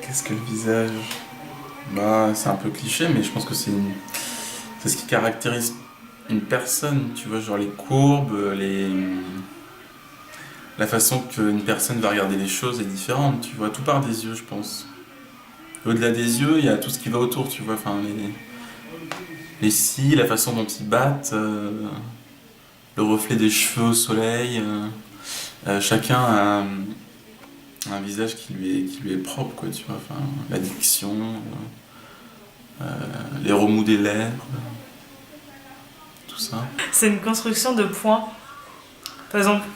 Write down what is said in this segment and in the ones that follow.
Qu'est-ce que le visage? Bah, c'est un peu cliché, mais je pense que c'est ce qui caractérise une personne, tu vois, genre les courbes, la façon qu'une personne va regarder les choses est différente, tu vois, tout part des yeux, je pense. Au-delà des yeux, il y a tout ce qui va autour, tu vois, enfin, les cils, la façon dont ils battent, le reflet des cheveux au soleil, chacun a un visage qui lui est propre, quoi, tu vois, enfin, la diction, les remous des lèvres, tout ça. C'est une construction de points. Par exemple,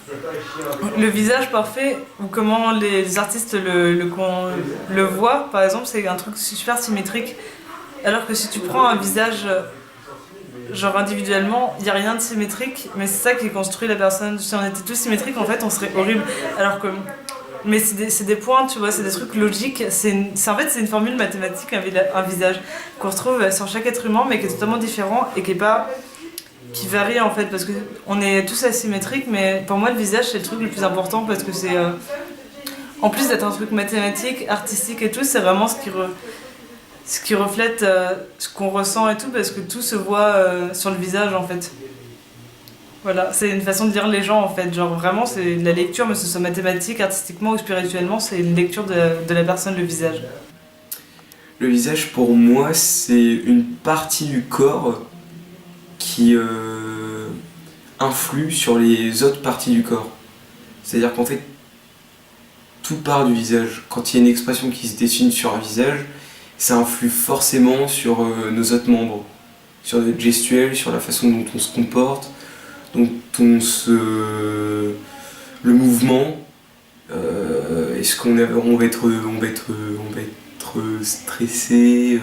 le visage parfait, ou comment les artistes le voient, par exemple, c'est un truc super symétrique. Alors que si tu prends un visage, genre individuellement, il n'y a rien de symétrique, mais c'est ça qui construit la personne. Si on était tous symétriques, en fait, on serait horrible. Alors que. Mais c'est des points, tu vois, c'est des trucs logiques. En fait, c'est une formule mathématique, un visage, qu'on retrouve sur chaque être humain, mais qui est totalement différent et qui est pas. Qui varie en fait, parce qu'on est tous asymétriques, mais pour moi, le visage, c'est le truc le plus important parce que c'est. En plus d'être un truc mathématique, artistique et tout, c'est vraiment ce qui reflète ce qu'on ressent et tout, parce que tout se voit sur le visage en fait. Voilà, c'est une façon de lire les gens en fait. Genre vraiment, c'est de la lecture, mais que ce soit mathématique, artistiquement ou spirituellement, c'est une lecture de la personne, le visage. Le visage, pour moi, c'est une partie du corps qui influe sur les autres parties du corps. C'est-à-dire qu'en fait, tout part du visage. Quand il y a une expression qui se dessine sur un visage, ça influe forcément sur nos autres membres, sur notre gestuelle, sur la façon dont on se comporte, dont le mouvement. Est-ce qu'on va être stressé,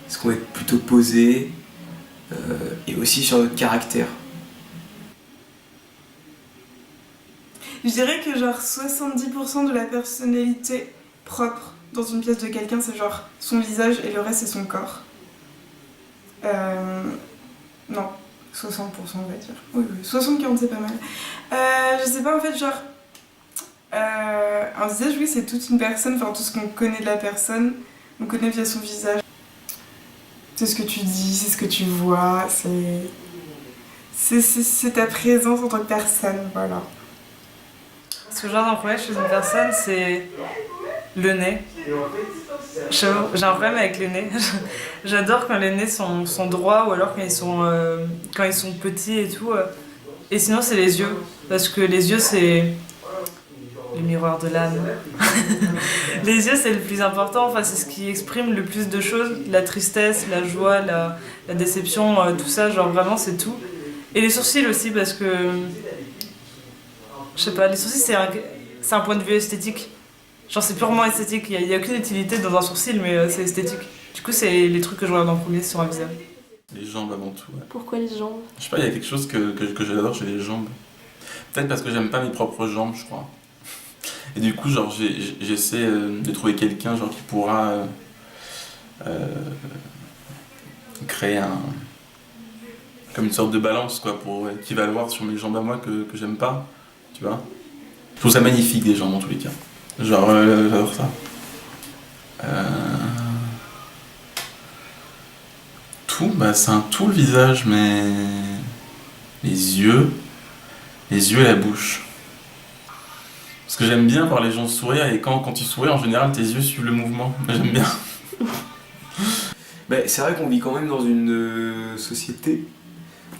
est-ce qu'on va être plutôt posé, et aussi sur notre caractère. Je dirais que genre 70% de la personnalité propre dans une pièce de quelqu'un, c'est genre son visage et le reste c'est son corps. Non, 60% on va dire. Oui, 60-40 c'est pas mal. Je sais pas en fait genre... un visage, oui, c'est toute une personne, enfin tout ce qu'on connaît de la personne, on connaît via son visage. C'est ce que tu dis, c'est ce que tu vois, c'est ta présence en tant que personne, voilà. Ce que j'ai un problème chez une personne, c'est le nez. J'ai un problème avec les nez. J'adore quand les nez sont droits ou alors quand ils sont petits et tout. Et sinon, c'est les yeux. Parce que les yeux, c'est le miroir de l'âme. Les yeux, c'est le plus important. Enfin, c'est ce qui exprime le plus de choses. La tristesse, la joie, la déception, tout ça. Genre, vraiment, c'est tout. Et les sourcils aussi, parce que... Je sais pas, les sourcils, c'est un point de vue esthétique. Genre, c'est purement esthétique. Il y a aucune utilité dans un sourcil, mais c'est esthétique. Du coup, c'est les trucs que je regarde en premier sur un visage. Les jambes avant tout, ouais. Pourquoi les jambes? Je sais pas, il y a quelque chose que j'adore chez les jambes. Peut-être parce que j'aime pas mes propres jambes, je crois. Et du coup, genre, j'essaie de trouver quelqu'un genre, qui pourra créer comme une sorte de balance, quoi, pour équivaloir sur mes jambes à moi que j'aime pas, tu vois. Je trouve ça magnifique, des jambes, en tous les cas. Genre, j'adore ça. Tout, bah, c'est un tout, le visage, mais... Les yeux et la bouche. Parce que j'aime bien voir les gens sourire, et quand tu souris, en général, tes yeux suivent le mouvement. J'aime bien. Bah, c'est vrai qu'on vit quand même dans une société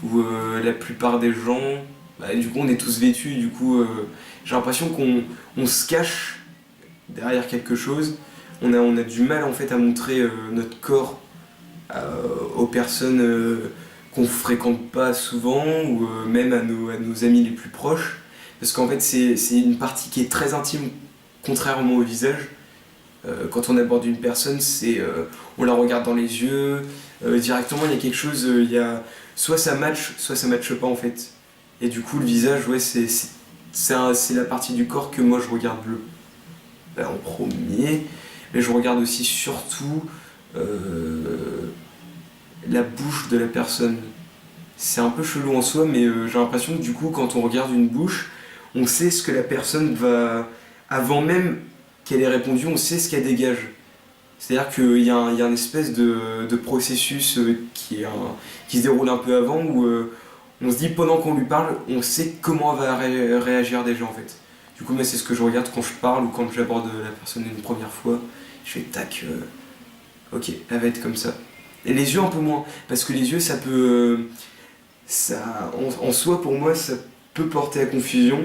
où la plupart des gens, bah, du coup on est tous vêtus, du coup j'ai l'impression qu'on se cache derrière quelque chose. On a du mal en fait à montrer notre corps aux personnes qu'on fréquente pas souvent, ou même à nos amis les plus proches. Parce qu'en fait c'est une partie qui est très intime, contrairement au visage. Quand on aborde une personne, on la regarde dans les yeux, directement il y a quelque chose, soit ça match, soit ça matche pas en fait. Et du coup le visage, ouais, c'est la partie du corps que moi je regarde en premier, mais je regarde aussi surtout la bouche de la personne. C'est un peu chelou en soi, mais j'ai l'impression que du coup quand on regarde une bouche, on sait ce que la personne va avant même qu'elle ait répondu, on sait ce qu'elle dégage. C'est-à-dire qu'il y a un espèce de processus qui se déroule un peu avant où on se dit pendant qu'on lui parle, on sait comment elle va réagir déjà en fait. Du coup, moi, c'est ce que je regarde quand je parle ou quand j'aborde la personne une première fois. Je fais tac, ok, elle va être comme ça. Et les yeux un peu moins, parce que les yeux ça peut... en soi pour moi ça peut porter à confusion.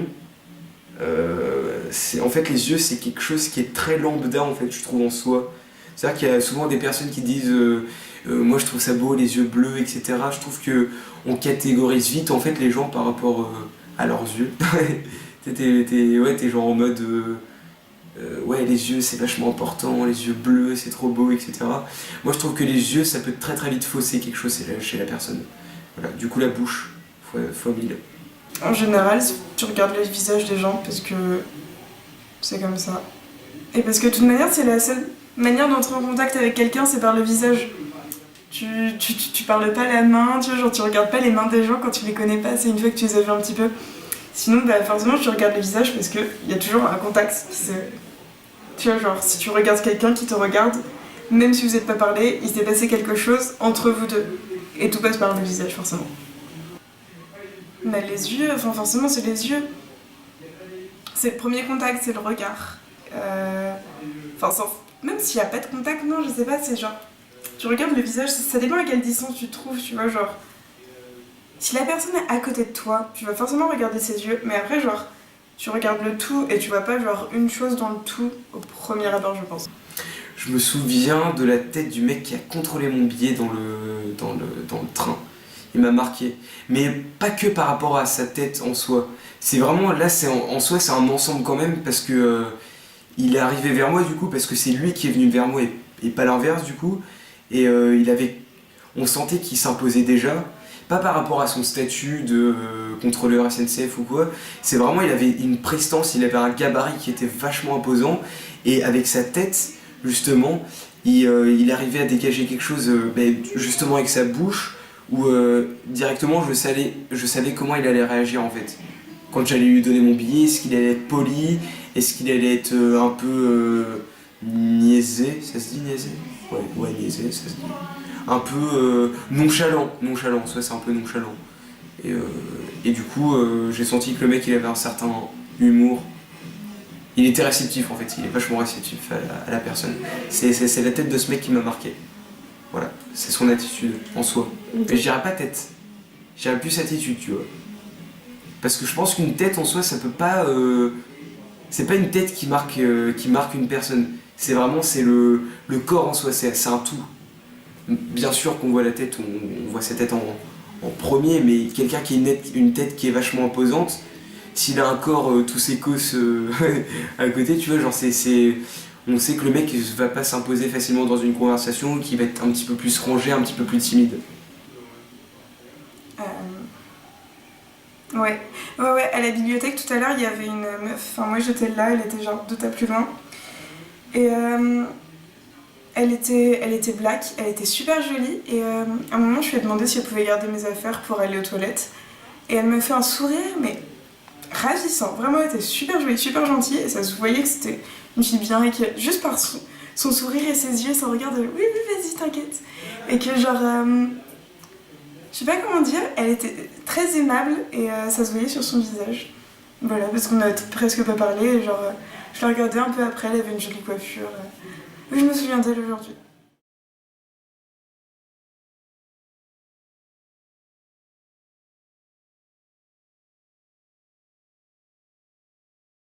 En fait les yeux c'est quelque chose qui est très lambda en fait je trouve en soi. C'est-à-dire qu'il y a souvent des personnes qui disent moi je trouve ça beau les yeux bleus etc. Je trouve que on catégorise vite en fait les gens par rapport à leurs yeux. T'es genre en mode ouais les yeux c'est vachement important, les yeux bleus c'est trop beau etc. Moi je trouve que les yeux ça peut très très vite fausser quelque chose chez la personne. Voilà. Du coup la bouche fois 1000. En général, tu regardes le visage des gens parce que c'est comme ça. Et parce que de toute manière, c'est la seule manière d'entrer en contact avec quelqu'un, c'est par le visage. Tu parles pas la main, tu vois, genre tu regardes pas les mains des gens quand tu les connais pas, c'est une fois que tu les as vus un petit peu. Sinon, bah forcément, tu regardes le visage parce qu'il y a toujours un contact. Tu vois, genre, si tu regardes quelqu'un qui te regarde, même si vous n'êtes pas parlé, il s'est passé quelque chose entre vous deux. Et tout passe par le visage, forcément. Bah, les yeux, enfin forcément c'est les yeux. C'est le premier contact, c'est le regard. Même s'il n'y a pas de contact, non, je sais pas, c'est genre... Tu regardes le visage, ça dépend à quelle distance tu te trouves, tu vois, genre... Si la personne est à côté de toi, tu vas forcément regarder ses yeux, mais après, genre, tu regardes le tout et tu vois pas, genre, une chose dans le tout au premier abord, je pense. Je me souviens de la tête du mec qui a contrôlé mon billet dans le train. Il m'a marqué. Mais pas que par rapport à sa tête en soi. C'est vraiment, là, en soi, c'est un ensemble quand même, parce que il est arrivé vers moi, du coup, parce que c'est lui qui est venu vers moi et pas l'inverse, du coup. Et on sentait qu'il s'imposait déjà. Pas par rapport à son statut de contrôleur SNCF ou quoi. C'est vraiment, il avait une prestance, il avait un gabarit qui était vachement imposant. Et avec sa tête, justement, il arrivait à dégager quelque chose, justement avec sa bouche, où directement je savais comment il allait réagir en fait. Quand j'allais lui donner mon billet, est-ce qu'il allait être poli, est-ce qu'il allait être un peu niaisé, ça se dit niaisé ? Ouais, niaisé, ça se dit. Un peu nonchalant, soit c'est un peu nonchalant. Et du coup, j'ai senti que le mec il avait un certain humour. Il était réceptif en fait, il est vachement réceptif à la personne. C'est la tête de ce mec qui m'a marqué. Voilà, c'est son attitude en soi. Mais je dirais pas tête, je dirais plus attitude, tu vois. Parce que je pense qu'une tête en soi, ça peut pas. C'est pas une tête qui marque une personne. C'est vraiment le corps en soi, c'est un tout. Bien sûr qu'on voit la tête, on voit sa tête en premier, mais quelqu'un qui a une tête qui est vachement imposante, s'il a un corps tous ses cosses à côté, tu vois, genre on sait que le mec va pas s'imposer facilement dans une conversation, qu'il va être un petit peu plus rangé, un petit peu plus timide. Ouais, à la bibliothèque tout à l'heure, il y avait une meuf, enfin moi j'étais là, elle était genre 2 tables plus loin. Et elle était black, elle était super jolie. Et à un moment, je lui ai demandé si elle pouvait garder mes affaires pour aller aux toilettes. Et elle me fait un sourire, mais ravissant. Vraiment, elle était super jolie, super gentille. Et ça se voyait que c'était une fille bien et que juste par son sourire et ses yeux, son regard de oui, vas-y, t'inquiète. Et que genre, je sais pas comment dire, elle était très aimable et ça se voyait sur son visage. Voilà, parce qu'on a presque pas parlé. Et genre, je la regardais un peu après, elle avait une jolie coiffure. Je me souviens d'elle aujourd'hui.